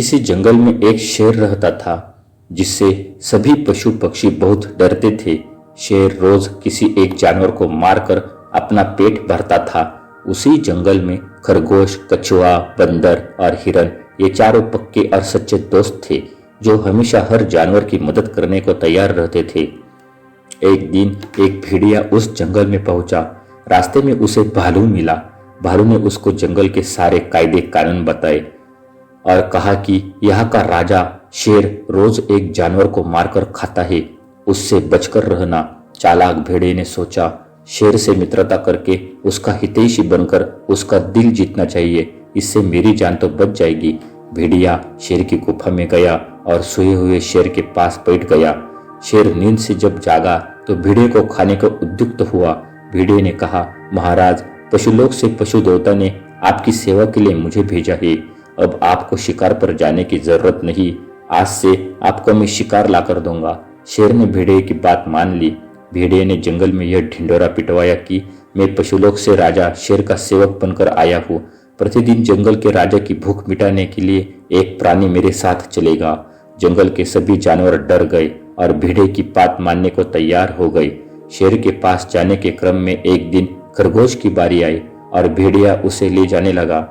किसी जंगल में एक शेर रहता था जिससे सभी पशु पक्षी बहुत डरते थे। शेर रोज किसी एक जानवर को मारकर अपना पेट भरता था। उसी जंगल में खरगोश, कछुआ, बंदर और हिरन ये चारों पक्के और सच्चे दोस्त थे जो हमेशा हर जानवर की मदद करने को तैयार रहते थे। एक दिन एक भेड़िया उस जंगल में पहुंचा। रास्ते में उसे भालू मिला। भालू ने उसको जंगल के सारे कायदे कानून बताए और कहा कि यहाँ का राजा शेर रोज एक जानवर को मारकर खाता है, उससे बचकर रहना। चालाक भेड़िए ने सोचा, शेर से मित्रता करके उसका हितैषी बनकर उसका दिल जीतना चाहिए, इससे मेरी जान तो बच जाएगी। भेड़िया शेर की गुफा में गया और सोए हुए शेर के पास बैठ गया। शेर नींद से जब जागा तो भेड़िए को खाने को उद्युक्त हुआ। भेड़िए ने कहा, महाराज, पशुलोक से पशु देवता ने आपकी सेवा के लिए मुझे भेजा है। अब आपको शिकार पर जाने की जरूरत नहीं, आज से आपको मैं शिकार लाकर दूंगा। शेर ने भेड़िए की बात मान ली। भेड़िए ने जंगल में यह ढिंढोरा पिटवाया कि मैं पशुलोक से राजा शेर का सेवक बनकर आया हूँ। प्रतिदिन जंगल के राजा की भूख मिटाने के लिए एक प्राणी मेरे साथ चलेगा। जंगल के सभी जानवर डर गए और भेड़िए की बात मानने को तैयार हो गए। शेर के पास जाने के क्रम में एक दिन खरगोश की बारी आई और भेड़िया उसे ले जाने लगा।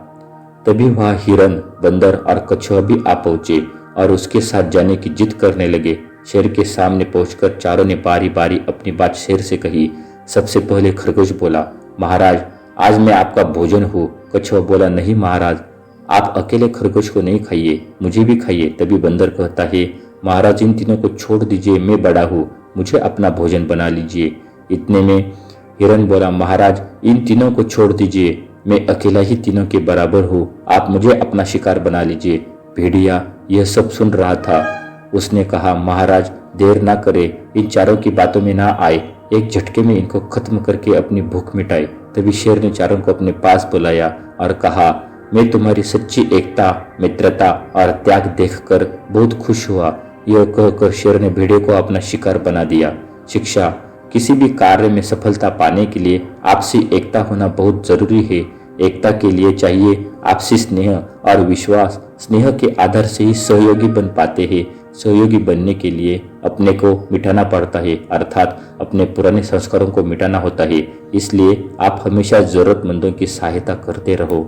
तभी वहां हिरन, बंदर और कछुआ भी आ पहुंचे और उसके साथ जाने की जिद करने लगे। शेर के सामने पहुंचकर चारों ने बारी बारी अपनी बात शेर से कही। सबसे पहले खरगोश बोला, महाराज, आज मैं आपका भोजन हूँ। कछुआ बोला, नहीं महाराज, आप अकेले खरगोश को नहीं खाइए, मुझे भी खाइए। तभी बंदर कहता है, महाराज, इन तीनों को छोड़ दीजिए, मैं बड़ा हूँ, मुझे अपना भोजन बना लीजिए। इतने में हिरन बोला, महाराज, इन तीनों को छोड़ दीजिए, मैं अकेला ही तीनों के बराबर हूँ, आप मुझे अपना शिकार बना लीजिए। भेड़िया यह सब सुन रहा था। उसने कहा, महाराज, देर ना करे, इन चारों की बातों में ना आए, एक झटके में इनको खत्म करके अपनी भूख मिटाए। तभी शेर ने चारों को अपने पास बुलाया और कहा, मैं तुम्हारी सच्ची एकता, मित्रता और त्याग देखकर बहुत खुश हुआ। यह कहकर शेर ने भेड़िए को अपना शिकार बना दिया। शिक्षा, किसी भी कार्य में सफलता पाने के लिए आपसी एकता होना बहुत जरूरी है। एकता के लिए चाहिए आपसी स्नेह और विश्वास। स्नेह के आधार से ही सहयोगी बन पाते हैं। सहयोगी बनने के लिए अपने को मिटाना पड़ता है, अर्थात अपने पुराने संस्कारों को मिटाना होता है। इसलिए आप हमेशा जरूरतमंदों की सहायता करते रहो।